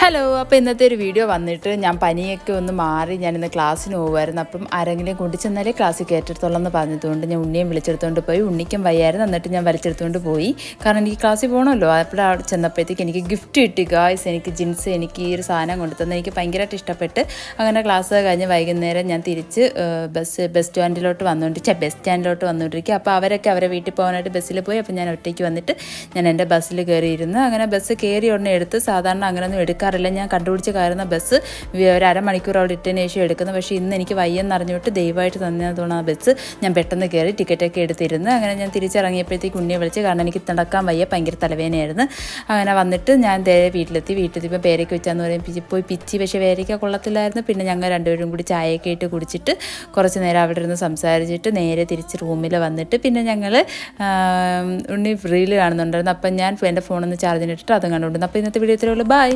Hello, അപ്പോൾ ഇന്നത്തെ ഒരു വീഡിയോ വന്നിട്ട് ഞാൻ പനിയൊക്കെ ഒന്ന് മാറി ഞാനിന്ന് ക്ലാസ്സിന് പോകുമായിരുന്നു. അപ്പം ആരെങ്കിലും കൊണ്ടു ചെന്നാലേ ക്ലാസ്സിൽ കയറ്റത്തുള്ളൂ എന്ന് പറഞ്ഞതുകൊണ്ട് ഞാൻ ഉണ്ണിയും വിളിച്ചെടുത്തുകൊണ്ട് പോയി. ഉണ്ണിക്കും വയ്യായിരുന്നു, എന്നിട്ട് ഞാൻ വലിച്ചെടുത്തുകൊണ്ട് പോയി. കാരണം എനിക്ക് ക്ലാസ്സിൽ പോകണമല്ലോ. അപ്പോൾ അവിടെ ചെന്നപ്പോഴത്തേക്ക് എനിക്ക് ഗിഫ്റ്റ് കിട്ടി ഗായ്സ്. എനിക്ക് ജിൻസ് എനിക്ക് ഈ ഒരു സാധനം കൊണ്ടു തന്നെ എനിക്ക് ഭയങ്കരമായിട്ട് ഇഷ്ടപ്പെട്ട്. അങ്ങനെ ക്ലാസ് കഴിഞ്ഞ് വൈകുന്നേരം ഞാൻ തിരിച്ച് ബസ് സ്റ്റാൻഡിലോട്ട് വന്നുകൊണ്ടിരിക്കുക. അപ്പോൾ അവരൊക്കെ അവരെ വീട്ടിൽ പോകാനായിട്ട് ബസ്സിൽ പോയി. അപ്പോൾ ഞാൻ ഒറ്റയ്ക്ക് വന്നിട്ട് ഞാൻ എൻ്റെ ബസ്സിൽ കയറിയിരുന്നു. അങ്ങനെ ബസ് കയറി ഉടനെ എടുത്ത് സാധാരണ അങ്ങനെയൊന്നും എടുക്കാറില്ല. ഞാൻ കണ്ടുപിടിച്ച് കയറുന്ന ബസ് ഒരു അരമണിക്കൂർ അവിടെ ഇട്ടതിന് ശേഷം എടുക്കുന്നത്. പക്ഷേ ഇന്ന് എനിക്ക് വയ്യെന്ന് അറിഞ്ഞിട്ട് ദയവായിട്ട് തന്നതുകൊണ്ട് ആ ബസ് ഞാൻ പെട്ടെന്ന് കയറി ടിക്കറ്റൊക്കെ എടുത്തിരുന്നു. അങ്ങനെ ഞാൻ തിരിച്ചിറങ്ങിയപ്പോഴത്തേക്ക് ഉണ്ണിയെ വിളിച്ച്, കാരണം എനിക്ക് നടക്കാൻ വയ്യ, ഭയങ്കര തലവേദനയായിരുന്നു. അങ്ങനെ വന്നിട്ട് ഞാൻ വീട്ടിലെത്തിയപ്പോൾ പേരയ്ക്ക് വെച്ചാന്ന് പറയുമ്പോൾ പോയി പിച്ചി, പക്ഷേ പേരയ്ക്ക കൊള്ളത്തില്ലായിരുന്നു. പിന്നെ ഞങ്ങൾ രണ്ടുപേരും കൂടി ചായയൊക്കെ ഇട്ട് കുടിച്ചിട്ട് കുറച്ച് നേരം അവിടെ ഇരുന്ന് സംസാരിച്ചിട്ട് നേരെ തിരിച്ച് റൂമിൽ വന്നിട്ട് പിന്നെ ഞങ്ങൾ ഉണ്ണി റീൽ കാണുന്നുണ്ടായിരുന്നു. അപ്പം ഞാൻ എൻ്റെ ഫോണൊന്ന് ചാർജിനിട്ടിട്ട് അതും കണ്ടുകൊണ്ടിരുന്നു. അപ്പോൾ ഇന്നത്തെ വീഡിയോ ഇത്രയേ ഉള്ളൂ. ബൈ.